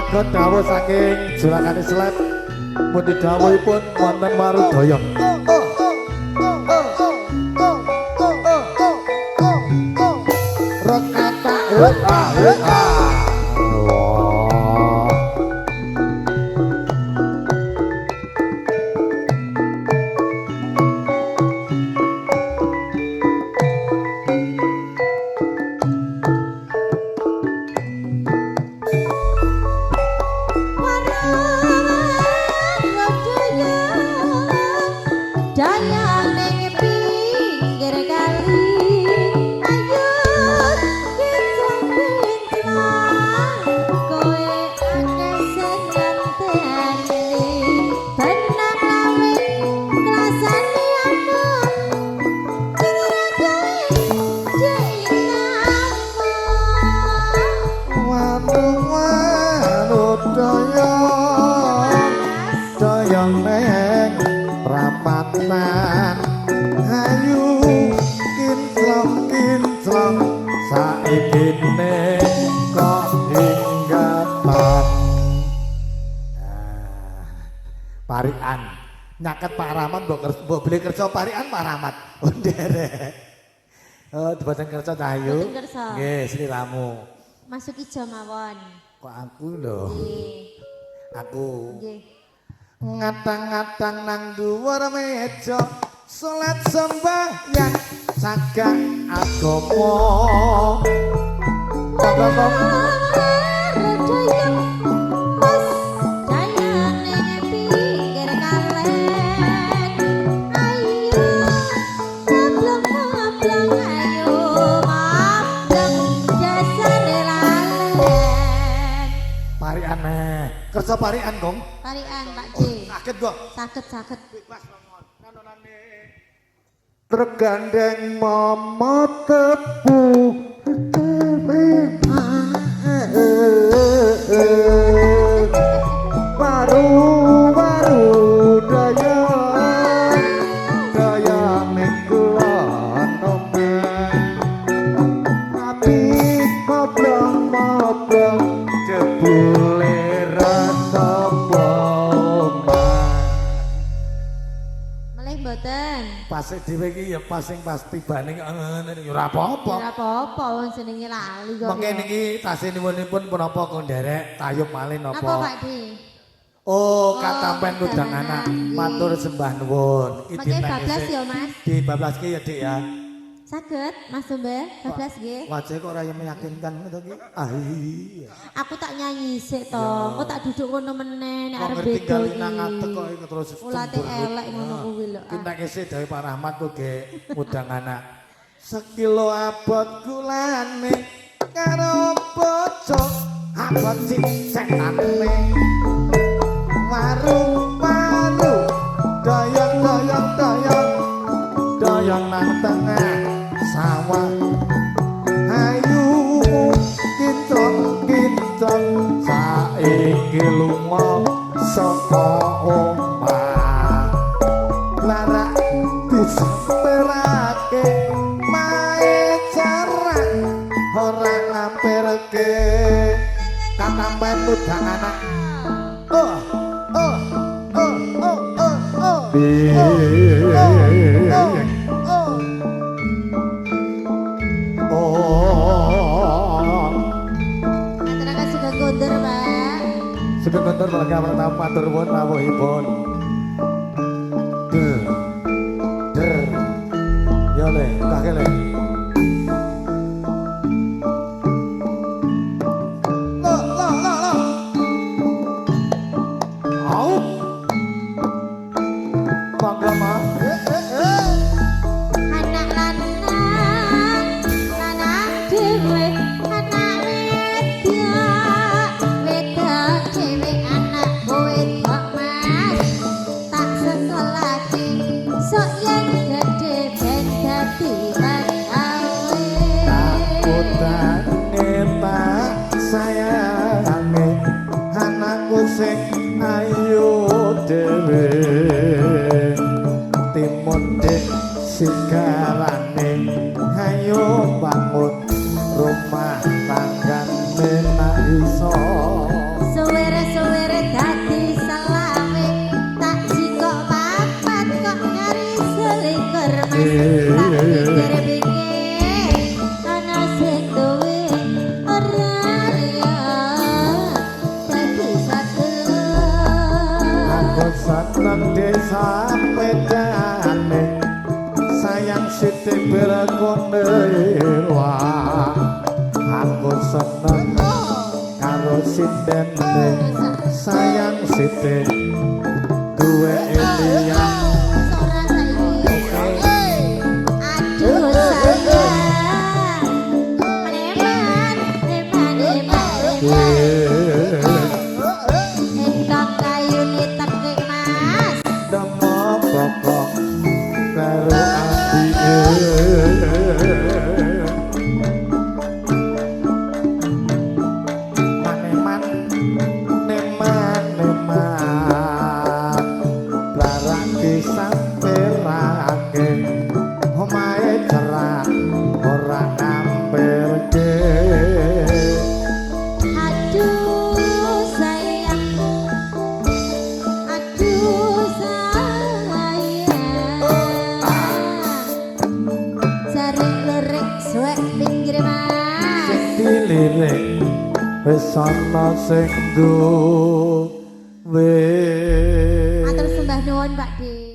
Amarga dawuh saking Juragan Slep mugi dawuhipun wonten Marudaya. Rekata Parian nyaket Pak Rahmat mbok beli kerja parian Pak Rahmat. Oh nderek. Oh boten kerja Cahyu. Boten kerja. Nggih, sliramu. Masuk ijo mawon. Kok aku lho. Nggih. Aku. Nggih. Ngatang-ngatang nang dhuwur meja salat sembahyang sagak agama. Kerja parian, Gong? Parian, Pak D. Sakit, Gong? Sakit. Tergandeng mama tepu baru daya mingguan tapi modong jebule rasa bomba melih mboten pasik dhewe iki ya pas tibane ngene ya ora apa-apa. Ora apa-apa wong jenenge lali kok. Mengke niki tasih nuwunipun punapa kok nderek tayub malih napa? Apa Pak D? Oh, katampen udang anak matur sembah nuwun. Mengke bablas ya Mas. Dibablaske ya Dik ya. Saged Mas Sumbe, bablas nggih. Wajah kok ora meyakinkan ngono ki. Ah iya. Aku tak nyanyi sik to, kok tak duduk ngono meneh nek arep ngerti beda gali iki. nang ngadeg kok terus Ulate elek ngono kuwi lho. Ki nek isih dawuh Pak Rahmat kok ge udang anak. Sekilo abot gulane karo bocok abot cicetane. Warung doyong nang tengah sawah. Ayu kincong saiki lunga saka omah. Larak disemperake mae jarak ora ngampirke katampen udang anak. Aturaken sugeng kondur, Pak. Sugeng kondur balga pertama matur nuwun rawuhipun. Der. Yo le, kakek le. Sigarane ayo bangun rumah tangga menak iso suwe berkone wah aku seneng karo sindene sayang sithik duwe elian Aduh sayang Meneman Entong kayu ditekik mas demo pokok karo adike maneman neman neman larang disamperake omahe cerak ora nampirke Aduh sayang Cari lirik suwek pinggir mas dilirik wis ana sing duwe Atur sembah nuwun Pak De